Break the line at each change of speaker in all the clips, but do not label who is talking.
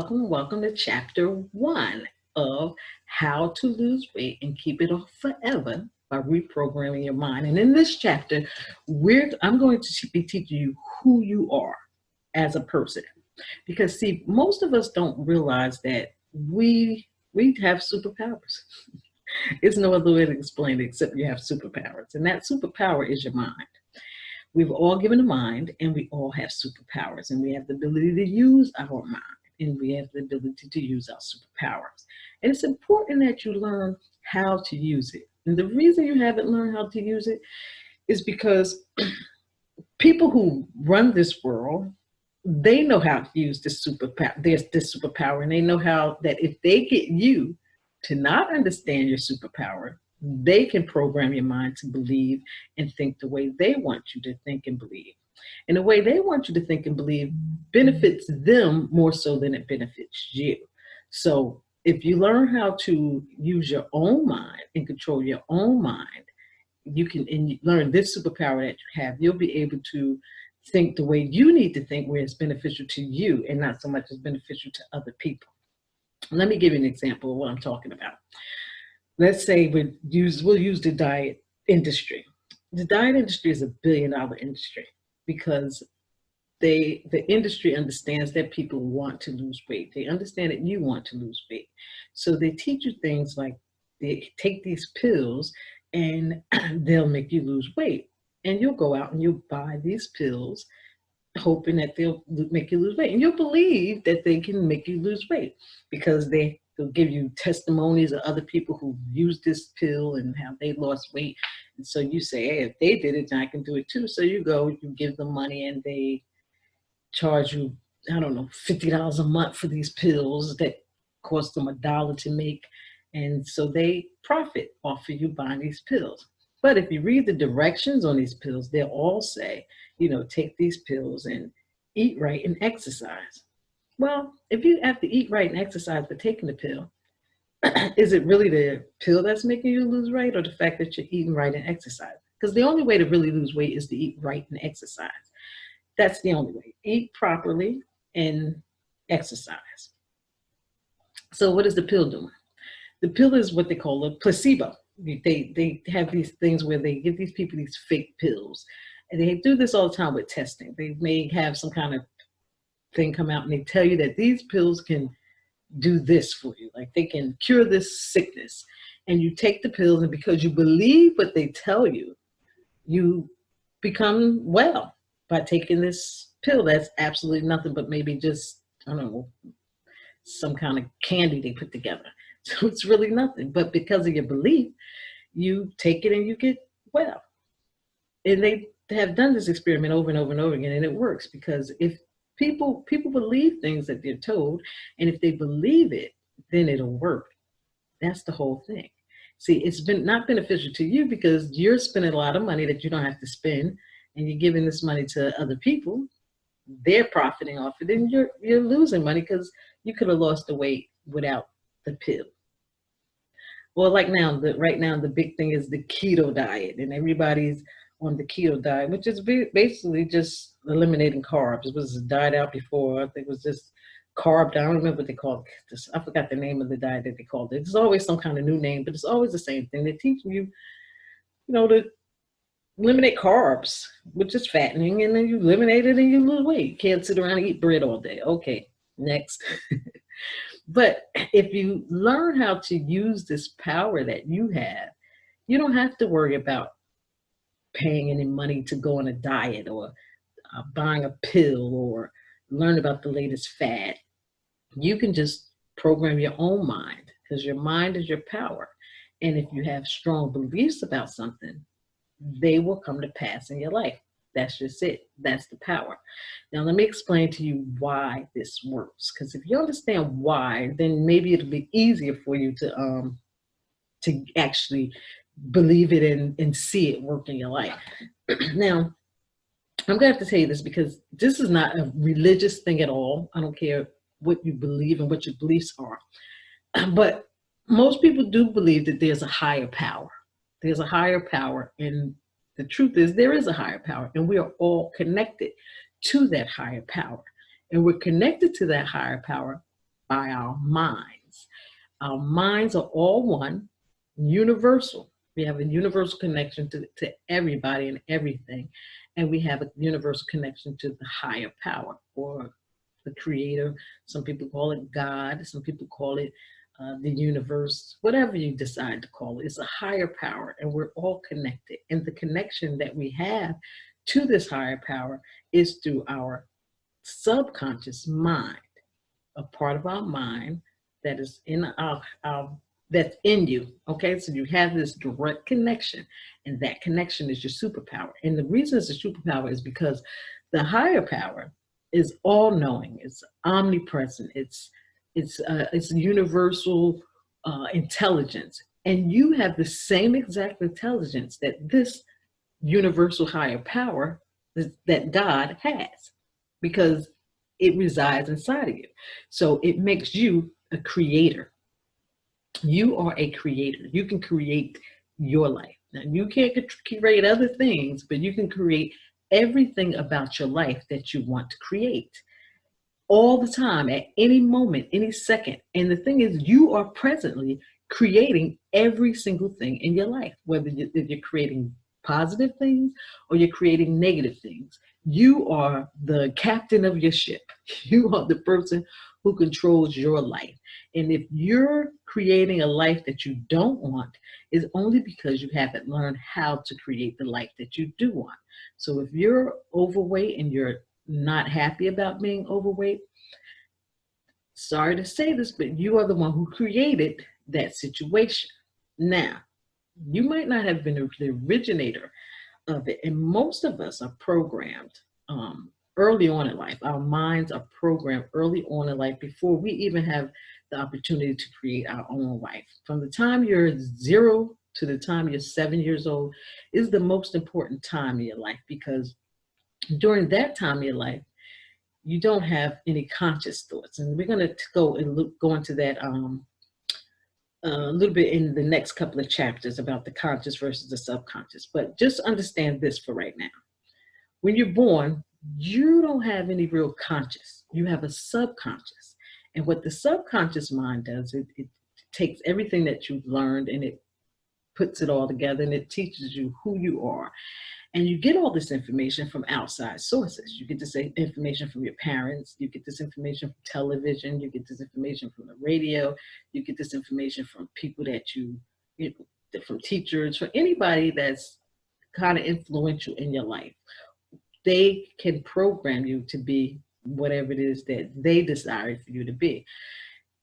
welcome to chapter 1 of How to Lose Weight and Keep It Off Forever by Reprogramming Your Mind. And in this chapter, I'm going to be teaching you who you are as a person. Because see, most of us don't realize that we have superpowers. There's no other way to explain it except you have superpowers. And that superpower is your mind. We've all given a mind, and we all have superpowers, and we have the ability to use our mind, and we have the ability to use our superpowers. And it's important that you learn how to use it. And the reason you haven't learned how to use it is because people who run this world, they know how to use this superpower. There's this superpower, and they know how that if they get you to not understand your superpower, they can program your mind to believe and think the way they want you to think and believe. And the way they want you to think and believe benefits them more so than it benefits you. So if you learn how to use your own mind and control your own mind, you learn this superpower that you have, you'll be able to think the way you need to think where it's beneficial to you and not so much as beneficial to other people. Let me give you an example of what I'm talking about. Let's say we'll use the diet industry. The diet industry is $1 billion industry because the industry understands that people want to lose weight. They understand that you want to lose weight. So they teach you things like they take these pills and they'll make you lose weight. And you'll go out and you'll buy these pills hoping that they'll make you lose weight. And you'll believe that they can make you lose weight because they'll give you testimonies of other people who used this pill and how they lost weight. And so you say, hey, if they did it, then I can do it too. So you go, you give them money and they charge you, I don't know, $50 a month for these pills that cost them $1 to make. And so they profit off of you buying these pills. But if you read the directions on these pills, they'll all say, take these pills and eat right and exercise. Well, if you have to eat right and exercise for taking the pill, is it really the pill that's making you lose weight or the fact that you're eating right and exercising? Because the only way to really lose weight is to eat right and exercise. That's the only way. Eat properly and exercise. So what is the pill doing? The pill is what they call a placebo. They have these things where they give these people these fake pills. And they do this all the time with testing. They may have some kind of thing come out and they tell you that these pills can do this for you. Like they can cure this sickness. And you take the pills, and because you believe what they tell you, you become well by taking this pill that's absolutely nothing but maybe just, I don't know, some kind of candy they put together. So it's really nothing. But because of your belief, you take it and you get well. And they have done this experiment over and over and over again, and it works because if people believe things that they're told, and if they believe it, then it'll work. That's the whole thing. See, it's been not beneficial to you because you're spending a lot of money that you don't have to spend, and you're giving this money to other people. They're profiting off it, and you're losing money because you could have lost the weight without the pill. Well, right now, the big thing is the keto diet, and everybody's on the keto diet, which is basically just eliminating carbs. It was diet out before. I think it was just carb down. I don't remember what they called it. I forgot the name of the diet that they called it. There's always some kind of new name, but it's always the same thing. They're teaching you, to eliminate carbs, which is fattening, and then you eliminate it and you lose weight. You can't sit around and eat bread all day. Okay, next. But if you learn how to use this power that you have, you don't have to worry about paying any money to go on a diet or buying a pill or learn about the latest fad. You can just program your own mind because your mind is your power. And if you have strong beliefs about something, they will come to pass in your life. That's just it. That's the power. Now, let me explain to you why this works. Because if you understand why, then maybe it'll be easier for you to actually believe it and see it work in your life. Now, I'm going to have to tell you this because this is not a religious thing at all. I don't care what you believe and what your beliefs are. But most people do believe that there's a higher power. There's a higher power, and the truth is there is a higher power, and we are all connected to that higher power. And we're connected to that higher power by our minds. Our minds are all one, universal. We have a universal connection to everybody and everything. And we have a universal connection to the higher power or the creator. Some people call it God. Some people call it the universe, whatever you decide to call it. It's a higher power, and we're all connected. And the connection that we have to this higher power is through our subconscious mind, a part of our mind that is in our that's in you. Okay, so you have this direct connection, and that connection is your superpower. And the reason it's a superpower is because the higher power is all knowing, it's omnipresent, it's universal intelligence, and you have the same exact intelligence that this universal higher power that God has, because it resides inside of you. So it makes you a creator. You are a creator. You can create your life. Now, you can't create other things, but you can create everything about your life that you want to create all the time, at any moment, any second. And the thing is, you are presently creating every single thing in your life, whether you're creating positive things or you're creating negative things. You are the captain of your ship. You are the person who controls your life. And if you're creating a life that you don't want, it's only because you haven't learned how to create the life that you do want. So if you're overweight and you're not happy about being overweight, sorry to say this, but you are the one who created that situation. Now, you might not have been the originator of it, and most of us are programmed early on in life. Our minds are programmed early on in life before we even have the opportunity to create our own life. From the time you're 0 to the time you're 7 years old is the most important time in your life, because during that time in your life, you don't have any conscious thoughts. And we're going to go into that a little bit in the next couple of chapters about the conscious versus the subconscious. But just understand this for right now. When you're born, you don't have any real conscious. You have a subconscious. And what the subconscious mind does, it takes everything that you've learned and it puts it all together, and it teaches you who you are. And you get all this information from outside sources. You get this information from your parents. You get this information from television. You get this information from the radio. You get this information from people that you know, from teachers, from anybody that's kind of influential in your life. They can program you to be whatever it is that they desire for you to be.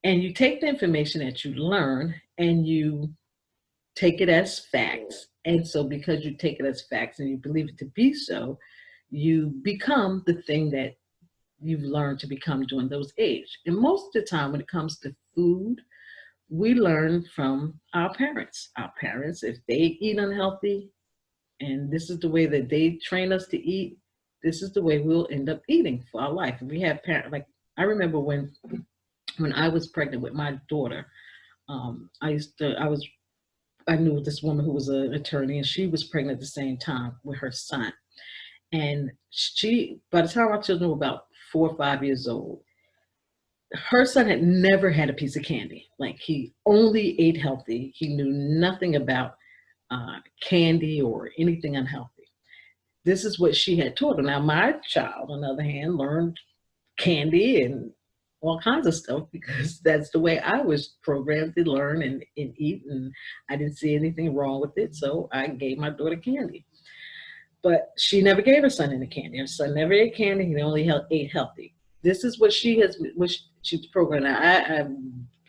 And you take the information that you learn and you take it as facts. And so because you take it as facts and you believe it to be so, you become the thing that you've learned to become during those age. And most of the time when it comes to food, we learn from our parents. Our parents, if they eat unhealthy, and this is the way that they train us to eat, this is the way we'll end up eating for our life. And we have parents, like I remember when I was pregnant with my daughter, I knew this woman who was an attorney, and she was pregnant at the same time with her son. And by the time our children were about 4 or 5 years old, her son had never had a piece of candy. Like, he only ate healthy. He knew nothing about candy or anything unhealthy. This is what she had taught him. Now, my child, on the other hand, learned candy and all kinds of stuff because that's the way I was programmed to learn and eat, and I didn't see anything wrong with it, so I gave my daughter candy. But she never gave her son any candy. Her son never ate candy. He only ate healthy. This is what she's programmed. Now, I've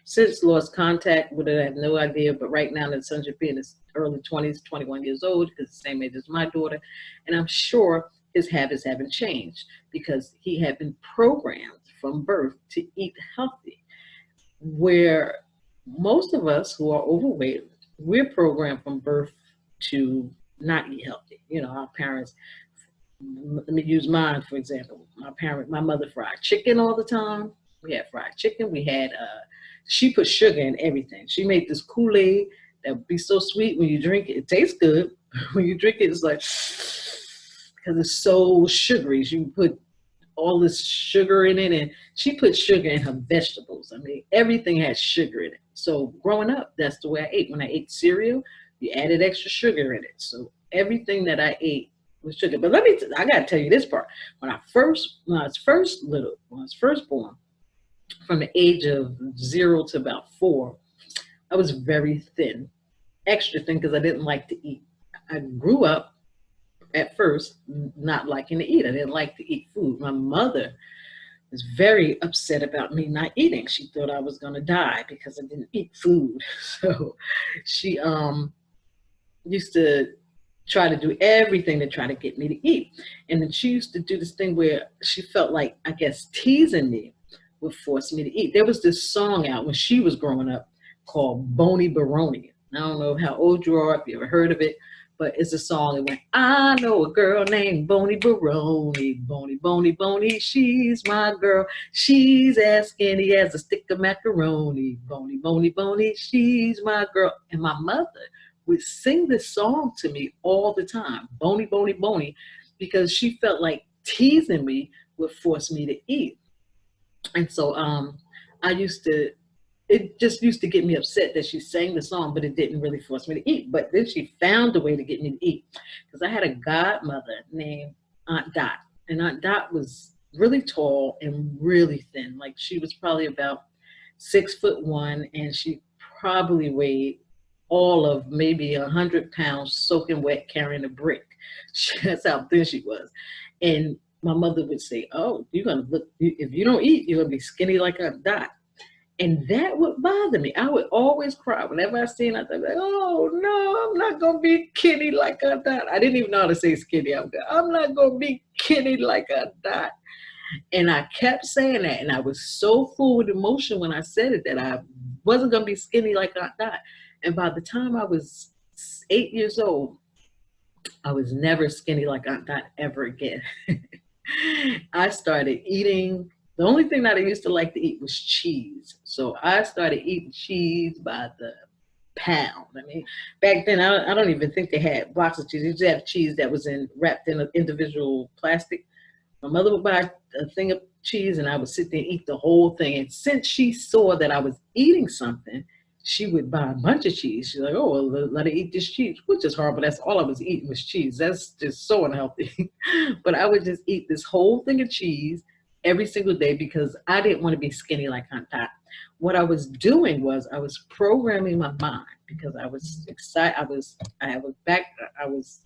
since lost contact with it. I have no idea, but right now the son should be in his early 20s, 21 years old, because the same age as my daughter, and I'm sure his habits haven't changed because he had been programmed from birth to eat healthy, where most of us who are overweight, we're programmed from birth to not eat healthy. You know, our parents, let me use mine, for example. My mother fried chicken all the time. We had fried chicken. We had, she put sugar in everything. She made this Kool-Aid that would be so sweet when you drink it. It tastes good. When you drink it, it's like, because it's so sugary. She would put all this sugar in it, and she put sugar in her vegetables. I mean, everything had sugar in it. So growing up, that's the way I ate. When I ate cereal, you added extra sugar in it. So everything that I ate was sugar. But I gotta tell you this part. When I was first little, when I was first born, from the age of 0 to about 4, I was very thin, extra thin because I didn't like to eat. I grew up at first not liking to eat. I didn't like to eat food. My mother was very upset about me not eating. She thought I was going to die because I didn't eat food. So she used to try to do everything to try to get me to eat. And then she used to do this thing where she felt like, I guess, teasing me would force me to eat. There was this song out when she was growing up called Boney Baroni. I don't know how old you are, if you ever heard of it, but it's a song that went, I know a girl named Boney Baroni, Boney, Boney, Boney, she's my girl. She's as skinny as a stick of macaroni. Boney, Boney, Boney, she's my girl. And my mother would sing this song to me all the time, Boney, Boney, Boney, because she felt like teasing me would force me to eat. And so I used to, it just used to get me upset that she sang the song, but it didn't really force me to eat. But then she found a way to get me to eat, because I had a godmother named Aunt Dot. And Aunt Dot was really tall and really thin. Like she was probably about 6'1", and she probably weighed all of maybe 100 pounds soaking wet carrying a brick. That's how thin she was. And my mother would say, oh, you're going to look, if you don't eat, you're going to be skinny like Aunt Dot. And that would bother me. I would always cry whenever I seen it. I'd be like, oh no, I'm not gonna be skinny like Aunt Dot. I didn't even know how to say skinny. I'm not gonna be skinny like Aunt Dot. And I kept saying that, and I was so full with emotion when I said it that I wasn't gonna be skinny like Aunt Dot. And by the time I was 8 years old, I was never skinny like Aunt Dot ever again. I started eating. The only thing that I used to like to eat was cheese. So I started eating cheese by the pound. I mean, back then, I don't even think they had blocks of cheese. They used to have cheese that was wrapped in an individual plastic. My mother would buy a thing of cheese, and I would sit there and eat the whole thing. And since she saw that I was eating something, she would buy a bunch of cheese. She's like, oh, well, let her eat this cheese, which is horrible. That's all I was eating was cheese. That's just so unhealthy. But I would just eat this whole thing of cheese every single day because I didn't want to be skinny like Aunt Dot. What I was doing was I was programming my mind because I was excited. I was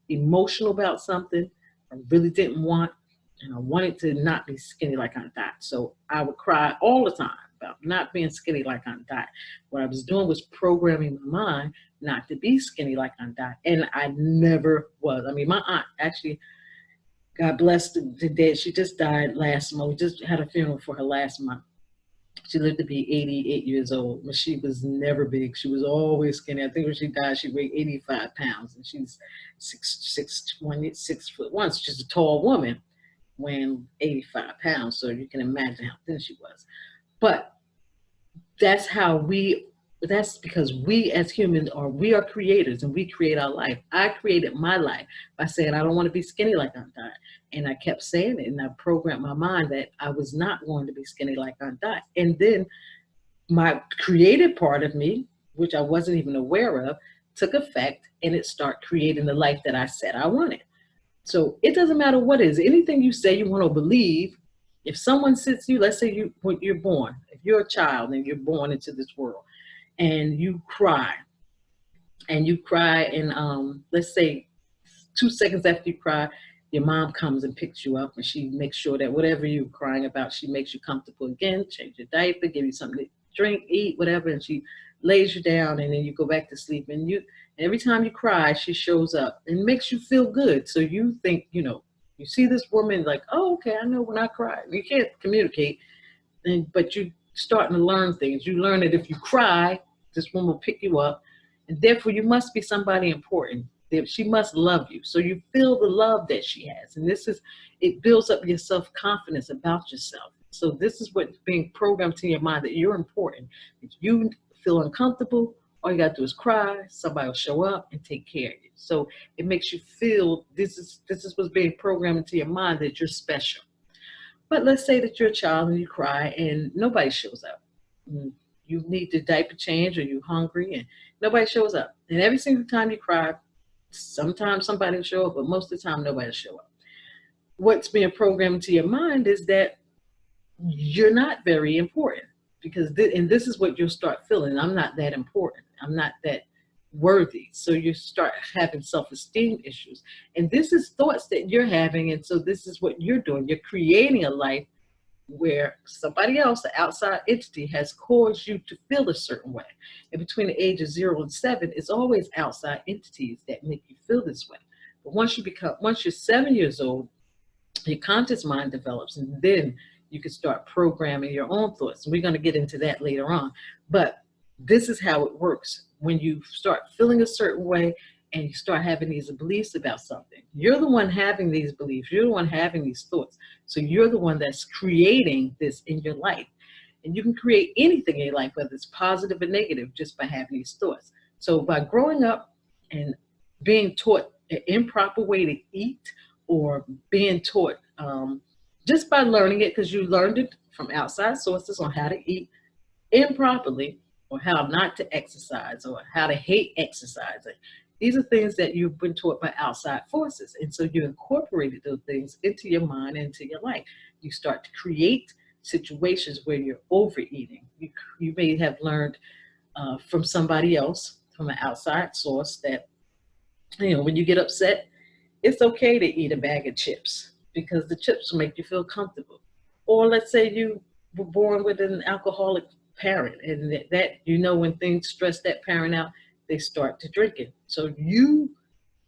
emotional about something I really didn't want, and I wanted to not be skinny like Aunt Dot. So I would cry all the time about not being skinny like Aunt Dot. What I was doing was programming my mind not to be skinny like Aunt Dot, and I never was. I mean, my aunt actually, God bless the dead, she just died last month. We just had a funeral for her last month. She lived to be 88 years old, but she was never big. She was always skinny. I think when she died, she weighed 85 pounds, and she's 6'1", so she's a tall woman weighing 85 pounds. So you can imagine how thin she was. But that's because we as humans we are creators, and we create our life. I created my life by saying I don't want to be skinny like Aunt Dot. And I kept saying it, and I programmed my mind that I was not going to be skinny like Aunt Dot. And then my creative part of me, which I wasn't even aware of, took effect, and it started creating the life that I said I wanted. So it doesn't matter what it is. Anything you say you want to believe, if someone sits you, let's say when you're born, if you're a child and you're born into this world, and you cry, and let's say 2 seconds after you cry, your mom comes and picks you up, and she makes sure that whatever you're crying about, she makes you comfortable again, change your diaper, give you something to drink, eat, whatever, and she lays you down, and then you go back to sleep. And every time you cry, she shows up and makes you feel good. So you think, you see this woman like, oh, okay, I know when I cry. You can't communicate, but you starting to learn things. You learn that if you cry, this woman will pick you up, and therefore you must be somebody important. She must love you. So you feel the love that she has. And it builds up your self-confidence about yourself. So this is what's being programmed to your mind, that you're important. If you feel uncomfortable, all you gotta do is cry, somebody will show up and take care of you. So it makes you feel, this is what's being programmed into your mind, that you're special. But let's say that you're a child and you cry and nobody shows up. You need the diaper change or you're hungry and nobody shows up. And every single time you cry, sometimes somebody will show up, but most of the time nobody will show up. What's being programmed into your mind is that you're not very important because and this is what you'll start feeling. I'm not that important. I'm not that worthy. So you start having self-esteem issues. And this is thoughts that you're having. And so this is what you're doing. You're creating a life where somebody else, an outside entity, has caused you to feel a certain way. And between the age of 0 and 7, it's always outside entities that make you feel this way. But once you're 7 years old, your conscious mind develops, and then you can start programming your own thoughts. And we're going to get into that later on. But this is how it works. When you start feeling a certain way and you start having these beliefs about something, you're the one having these beliefs. You're the one having these thoughts. So you're the one that's creating this in your life. And you can create anything in your life, whether it's positive or negative, just by having these thoughts. So by growing up and being taught an improper way to eat, or being taught just by learning it, because you learned it from outside sources on how to eat improperly, or how not to exercise, or how to hate exercising. These are things that you've been taught by outside forces. And so you incorporated those things into your mind, into your life. You start to create situations where you're overeating. You may have learned from somebody else, from an outside source, that, when you get upset, it's okay to eat a bag of chips because the chips will make you feel comfortable. Or let's say you were born with an alcoholic parent, and that when things stress that parent out, they start to drink it. So you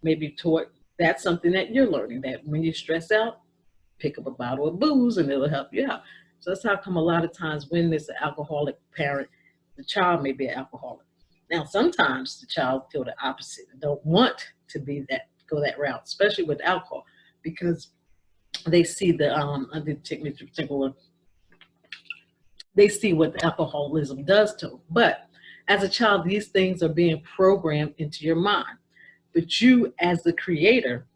may be taught that's something that you're learning, that when you stress out, pick up a bottle of booze and it'll help you out. So that's how come a lot of times when there's an alcoholic parent, the child may be an alcoholic. Now, sometimes the child feel the opposite and don't want to go that route, especially with alcohol, because they see they see what alcoholism does to them. But as a child, these things are being programmed into your mind. But you, as the creator,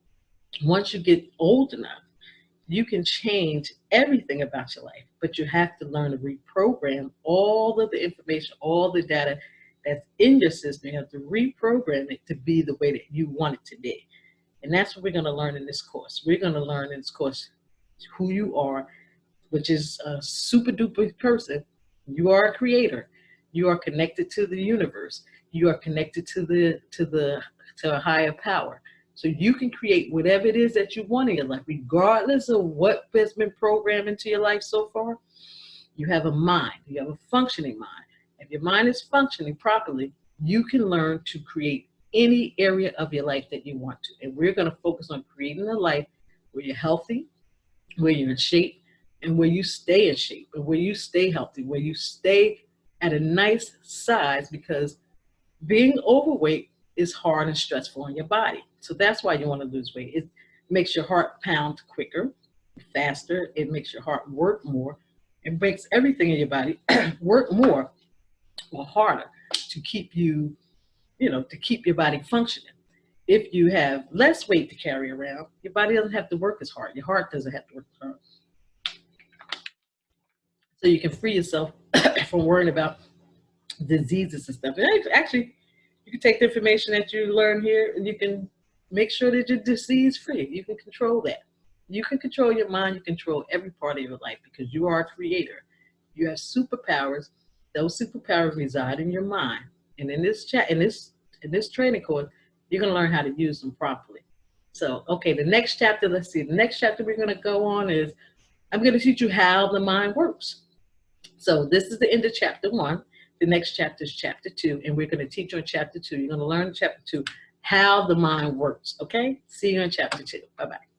once you get old enough, you can change everything about your life, but you have to learn to reprogram all of the information, all the data that's in your system. You have to reprogram it to be the way that you want it to be. And that's what we're going to learn in this course. We're going to learn in this course who you are, which is a super duper person. You are a creator. You are connected to the universe. You are connected to a higher power. So you can create whatever it is that you want in your life, regardless of what has been programmed into your life so far. You have a mind. You have a functioning mind. If your mind is functioning properly, you can learn to create any area of your life that you want to. And we're going to focus on creating a life where you're healthy, where you're in shape, and where you stay in shape, and where you stay healthy, where you stay at a nice size, because being overweight is hard and stressful on your body. So that's why you want to lose weight. It makes your heart pound quicker, faster. It makes your heart work more. It makes everything in your body work more or harder to keep you, to keep your body functioning. If you have less weight to carry around, your body doesn't have to work as hard. Your heart doesn't have to work as hard. So you can free yourself from worrying about diseases and stuff. And actually, you can take the information that you learn here and you can make sure that you're disease free. You can control that. You can control your mind. You control every part of your life because you are a creator. You have superpowers. Those superpowers reside in your mind. And in this training course, you're going to learn how to use them properly. So, okay, the next chapter, let's see. The next chapter we're going to go on is I'm going to teach you how the mind works. So this is the end of chapter 1. The next chapter is chapter 2, and we're going to teach you in chapter 2. You're going to learn in chapter 2 how the mind works, okay? See you in chapter 2. Bye-bye.